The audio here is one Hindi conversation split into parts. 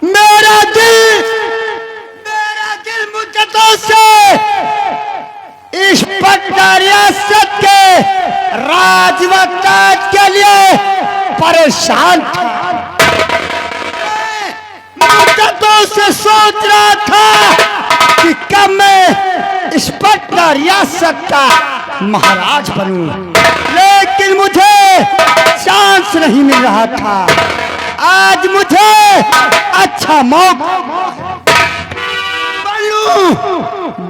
मेरा दिल मुद्दतों से इस पटना रियासत के राज व ताज के लिए परेशान था। मुद्दतों से सोच रहा था कि कब मैं इस पटना रियासत का महाराज बनूं, लेकिन मुझे चांस नहीं मिल रहा था। आज मुझे अच्छा मौका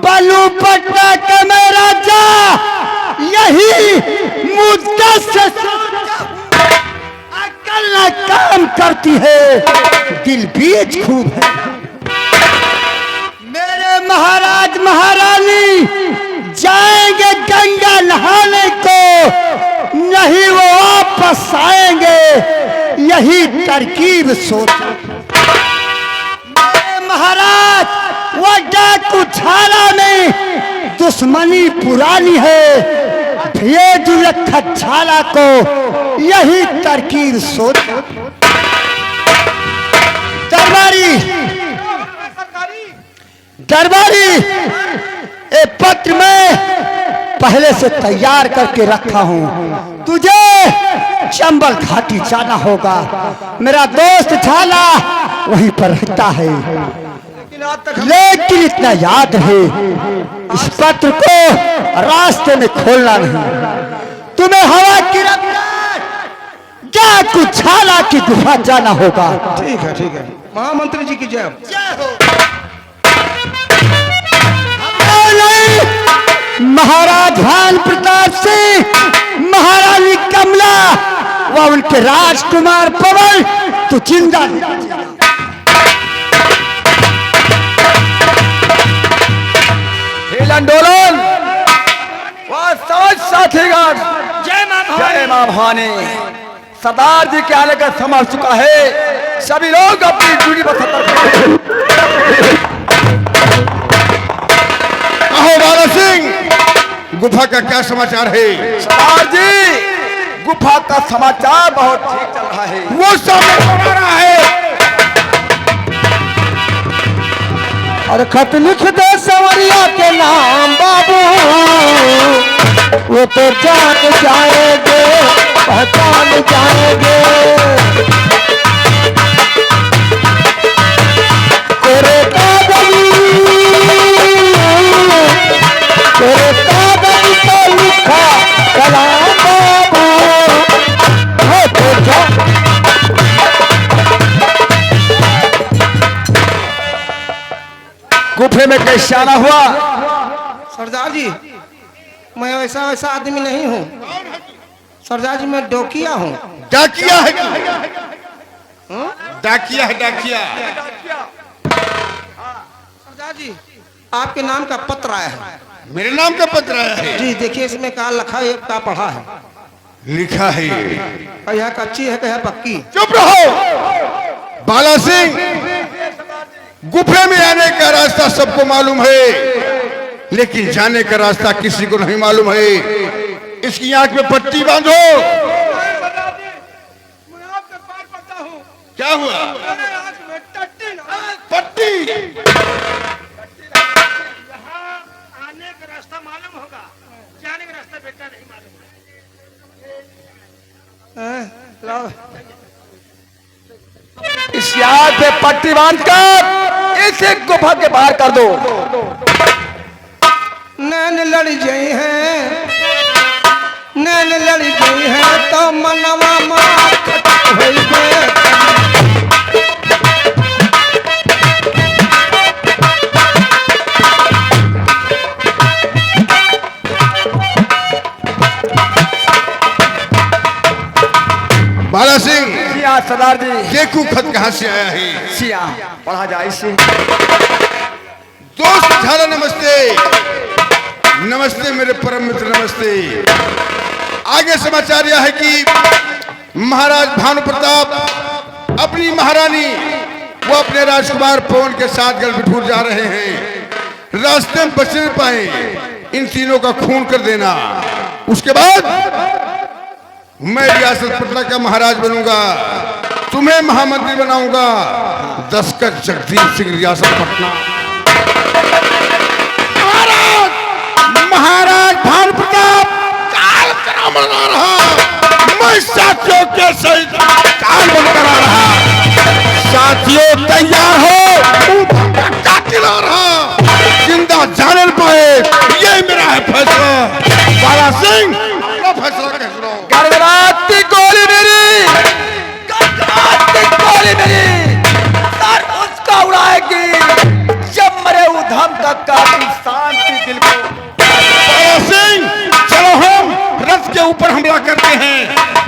बनूं पटना का मैं राजा, यही मुद्दत से अकल न काम करती है, दिल बीज खूब है। मेरे महाराज महारानी जाएंगे गंगा नहाने को, नहीं वो वापस आएंगे, यही तरकीब सोच। मेरे महाराज वो डाकू छाला में दुश्मनी पुरानी है, भेज रखा छाला को, यही तरकीब सोच। दरबारी ए पत्र में पहले से तैयार करके रखा हूं, तुझे चंबल घाटी जाना होगा। मेरा दोस्त छाला वहीं पर रहता है, लेकिन इतना याद है इस पत्र को रास्ते में खोलना नहीं। तुम्हें हवा की रफ्तार डाकू छाला की गुफा जाना होगा। ठीक है महामंत्री जी की जय हो। महाराज भान प्रताप सिंह, महारानी कमला व उनके राजकुमार पवन तो जिंदा। हिलंडोलन साथीगण, जय मां भवानी। सरदार जी के आने का समय चुका है, सभी लोग अपनी ड्यूटी पर सतर्क। कहो बाला सिंह, गुफा का क्या समाचार है? सरदार जी, गुफा का समाचार बहुत ठीक चल रहा है। वो सामने आ रहा है। और खत लिख दे सवरिया के नाम बाबू, वो तो जान जाएंगे, पहचान जाएंगे। तेरे कागज तो लिखा कलाम बाबू, वो तो गुफे में कैसे आना हुआ? सरदार जी, मैं ऐसा आदमी नहीं हूँ। सरदार जी, मैं डोकिया हूँ। डाकिया है, डाकिया है, डाकिया। सरदार जी, आपके नाम का पत्र आया है। मेरे नाम का पत्र आया है? जी देखिए, इसमें क्या लिखा है, क्या पढ़ा है। लिखा है कहा कच्ची है, कहा पक्की। चुप रहो बाला सिंह, गुफे में आने का रास्ता सबको मालूम है, लेकिन जाने का रास्ता किसी को नहीं मालूम है। इसकी आंख में पट्टी बांधो। क्या हुआ? पट्टी। आने का रास्ता मालूम होगा, जाने का रास्ता बेटा नहीं मालूम। इस याद पे पट्टी बांधकर इसे गुफा के बाहर कर दो। नैन लड़ गई है, नैन लड़ गई है तो मनवा मार खटक होई गए। बाला सिंह, सरदार जी, देखो खत कहां से आया है। सिया पढ़ा जाए इसे। दोस्त झाला, नमस्ते। नमस्ते मेरे परम मित्र, नमस्ते। आगे समाचार यह है कि महाराज भानु प्रताप अपनी महारानी वो अपने राजकुमार पवन के साथ गलबिठूर जा रहे हैं। रास्ते में बच नहीं पाए, इन तीनों का खून कर देना। उसके बाद मैं रियासत पटना का महाराज बनूंगा। तुम्हें महामंत्री बनाऊंगा। 10 का जगदीप सिंह, रियासत पटना। महाराज भानु प्रताप काल करा बना रहा, मैं साथियों के सहित काल बनकर आ रहा। साथियों तैयार हो, कातिल आ रहा, जिंदा जाने न पाए, ये मेरा है फैसला। बाला सिंह लो फैसला कह सुनो। गड़गड़ाती गोली मेरी, गड़गड़ाती गोली मेरी सर उसका उड़ाएगी जब मरे उधम का कातिल शांति दिल को। बाला सिंह चलो हम रथ के ऊपर हमला करते हैं।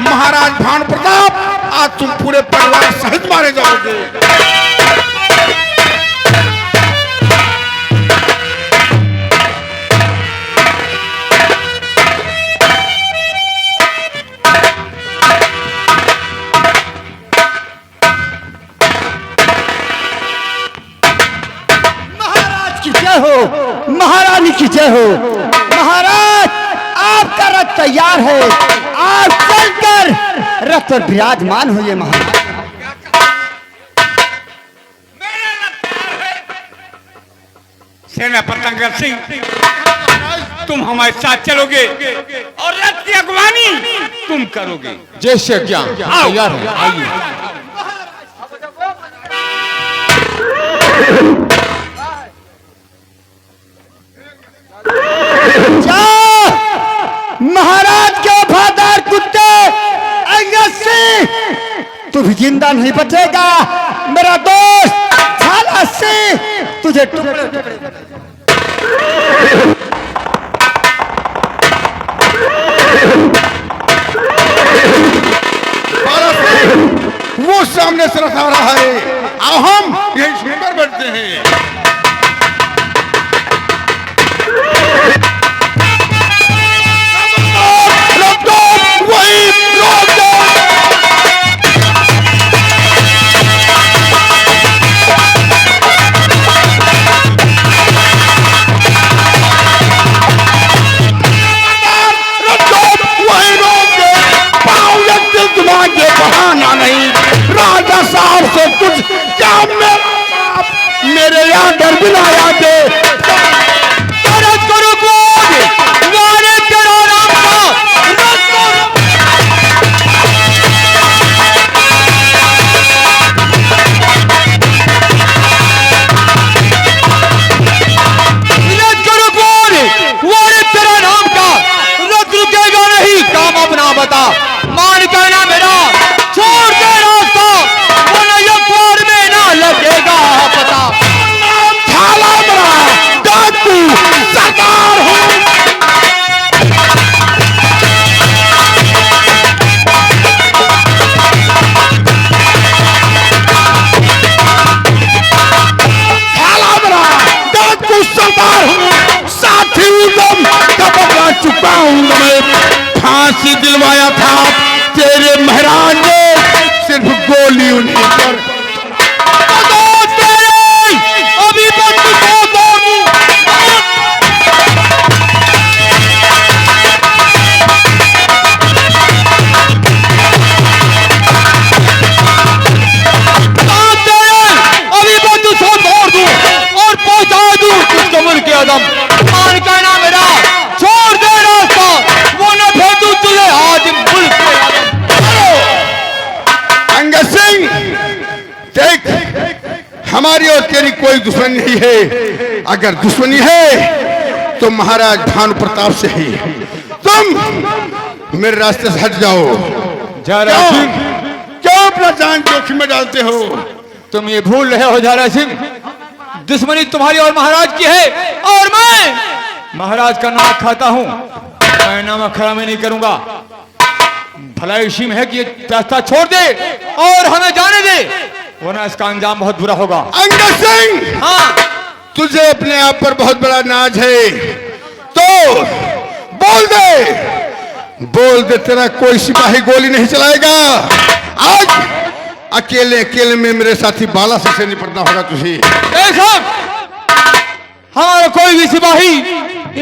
महाराज भानु प्रताप आज तुम पूरे परिवार सहित मारे जाओगे। हो, महारानी की जय हो। महाराज आपका रथ तैयार है, आप चलकर रथ पर विराजमान होइए। महाराज सेनापति अंगद सिंह, तुम हमारे साथ चलोगे और रथ की अगवानी तुम करोगे। जय श्री क्या तैयार है, आइए। महाराज के वफादार कुत्ते अंगद सिंह, तू भी जिंदा नहीं बचेगा। मेरा दोस्त झाला सिंह तुझे वो सामने से रथ आ रहा है, आओ हम यही सुनकर बैठते हैं। बहाना नहीं, राजा साहब से कुछ क्या मेरे यहाँ डर बिलाया दे। बता मान कहना मेरा, छोड़ दे रास्ता, वो नयनपुर में ना लगेगा पता। थाला बड़ा डाकू सरदार हूँ। थाला बड़ा डाकू सरदार हूँ, साथी उदम का बदला चुका हूँ मैं। फांसी दिलवाया था तेरे महाराज ने, सिर्फ गोली उन्हीं पर। अभी और पहुंचा दूं दुश्मन के अदम। मान कहना मेरा, छोड़ दे रास्ता, वो न भेजूं तुझे आज मुल्क के अदम। अंगद सिंह देख, हमारी और तेरी कोई दुश्मनी नहीं है। अगर दुश्मनी है तो महाराज भानु प्रताप से ही। तुम मेरे रास्ते से हट जाओ। क्यों अपना जान जोखिम में डालते हो? तुम ये भूल रहे हो झारा सिंह, दुश्मनी तुम्हारी और महाराज की है, और मैं महाराज का नाक खाता हूं। मैं नमक खड़ा में नहीं करूंगा। भलाई इसी में है कि ये रास्ता छोड़ दे और हमें जाने दे, वरना इसका अंजाम बहुत बुरा होगा। अंगद सिंह, हाँ, तुझे अपने आप पर बहुत बड़ा नाज है तो बोल दे, तेरा कोई सिपाही गोली नहीं चलाएगा। आज अकेले में मेरे साथी बाला सिंह से निपटना होगा तुझे। हमारा कोई भी सिपाही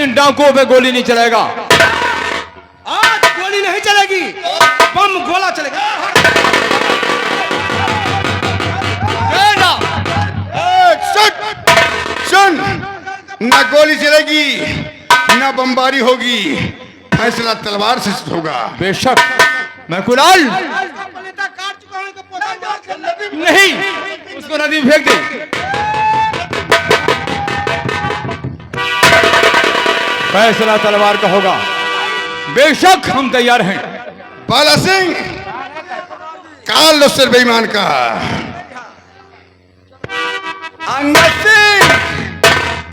इन डाकुओं पे गोली नहीं चलाएगा। आज गोली नहीं चलेगी, बम गोला चलेगा। गोली चलेगी न बमबारी होगी, फैसला तलवार से होगा। बेशक मैं कुणाल नहीं, उसको नदी में फेंक दे। फैसला तलवार का होगा। बेशक हम तैयार हैं। बाला सिंह, काल लो सिर बेईमान का। अंगद सिंह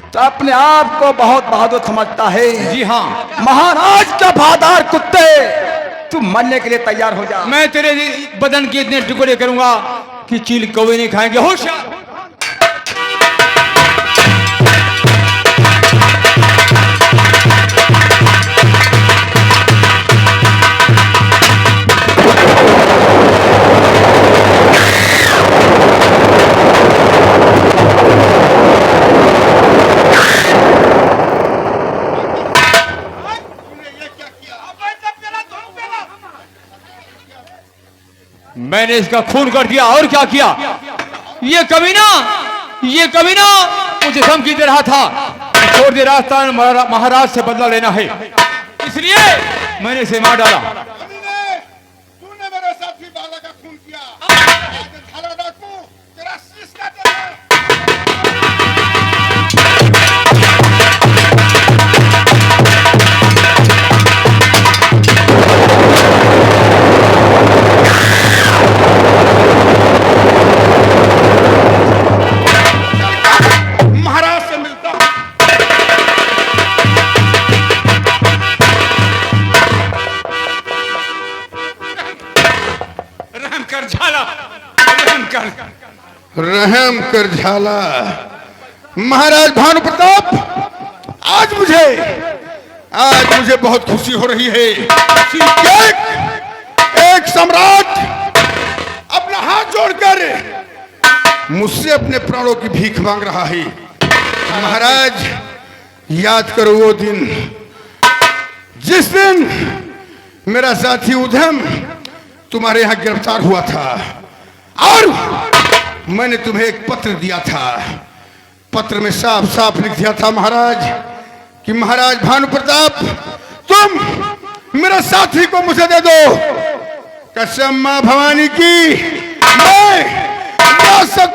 तो अपने आप को बहुत बहादुर समझता है। जी हाँ, महाराज का वफादार कुत्ते, तू मरने के लिए तैयार हो जा। मैं तेरे बदन के इतने टुकड़े करूंगा कि चील कौवे नहीं खाएंगे। होशियार। मैंने इसका खून कर दिया और क्या किया। ये कमीना मुझे धमकी दे रहा था, छोड़ दे रास्ता, महाराज से बदला लेना है, इसलिए मैंने इसे मार डाला। तूने मेरे साथी बाला का खून किया, आज थाला डाकू तेरा शीश काटेगा। महाराज से मिलता हूं। रहम कर झाला, रहम कर। रहम कर झाला। महाराज भानु प्रताप, आज मुझे बहुत खुशी हो रही है। एक सम्राट अपना हाथ जोड़कर मुझसे अपने प्राणों की भीख मांग रहा है। महाराज, याद करो वो दिन जिस दिन मेरा साथी उधम तुम्हारे यहां गिरफ्तार हुआ था और मैंने तुम्हें एक पत्र दिया था। पत्र में साफ साफ लिख दिया था महाराज कि महाराज भानु प्रताप, तुम मेरे साथी को मुझे दे दो। कसम मां भवानी की, मैं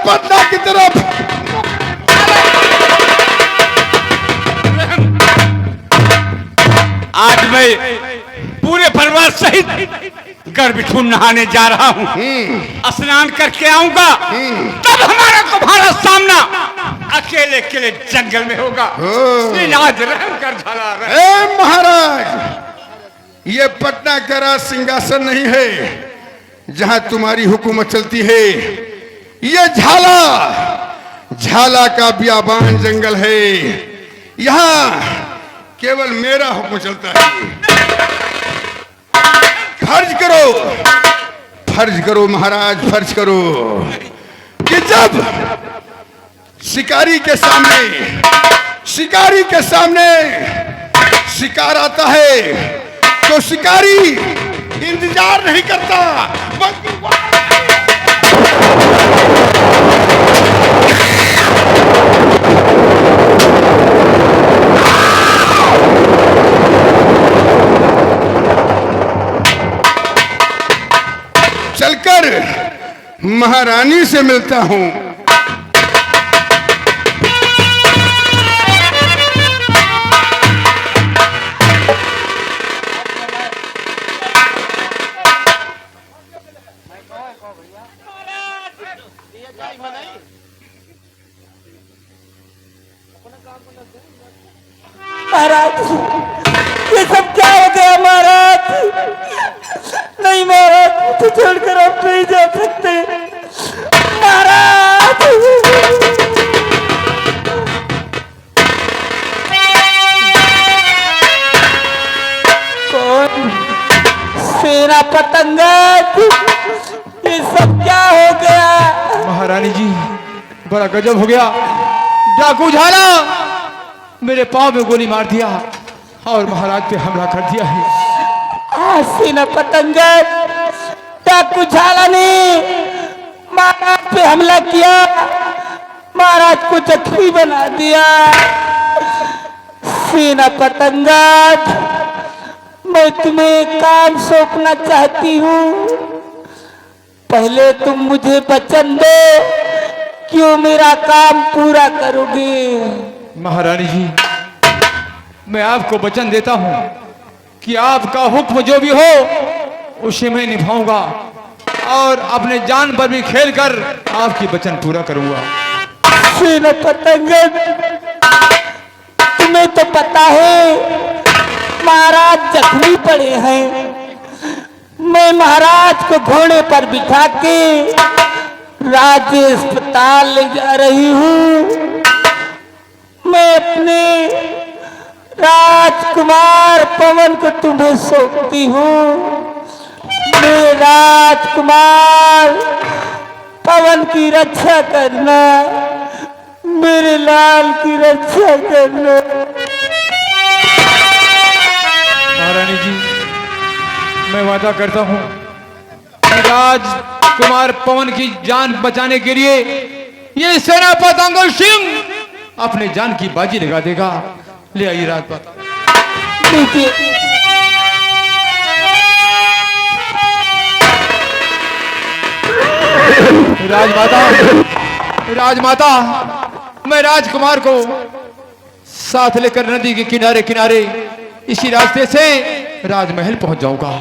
पटना की तरफ आज मैं पूरे परिवार सहित गर्भठून नहाने जा रहा हूँ। स्नान करके आऊंगा, तब हमारा तुम्हारा सामना अकेले अकेले जंगल में होगा। आज रहम कर झाला। ए महाराज, ये पटना का राज सिंहासन नहीं है जहां तुम्हारी हुकूमत चलती है। ये झाला का बियाबान जंगल है। यहाँ केवल मेरा हुक्म चलता है। फर्ज करो महाराज, फर्ज करो कि जब शिकारी के सामने शिकार आता है तो शिकारी इंतजार नहीं करता, बल्कि चलकर महारानी से मिलता हूं। महाराज, ये सब क्या हो गया महाराज? नहीं महाराज, मुझे छोड़कर आप नहीं जा सकते महाराज। कौन? सेना पतंगा, ये सब क्या हो गया? महारानी जी, बड़ा गजब हो गया। डाकू झाला मेरे पांव में गोली मार दिया और महाराज पे हमला कर दिया है। सेना पतंगा, डाकू झाला ने महाराज पे हमला किया, महाराज को जख्मी बना दिया। सेना पतंगत, मैं तुम्हें काम सौंपना चाहती हूँ। पहले तुम मुझे वचन दो कि वो मेरा काम पूरा करोगे। महारानी जी, मैं आपको वचन देता हूँ कि आपका हुक्म जो भी हो उसे मैं निभाऊंगा और अपने जान पर भी खेल कर आपकी वचन पूरा करूंगा। सेना पतंगत, तुम्हें तो पता है महाराज जख्मी पड़े हैं। मैं महाराज को घोड़े पर बिठा के राज्य अस्पताल ले जा रही हूँ। मैं अपने राजकुमार पवन को तुम्हें सौंपती हूँ। मेरे राजकुमार पवन की रक्षा करना, मेरे लाल की रक्षा करना। महारानी जी, मैं वादा करता हूँ कि राजकुमार पवन की जान बचाने के लिए ये सेनापति अंगद सिंह अपने जान की बाजी लगा देगा। ले आइए राजमाता। राजमाता, राजमाता, मैं राजकुमार को साथ लेकर नदी के किनारे किनारे इसी रास्ते से राजमहल पहुंच जाऊंगा।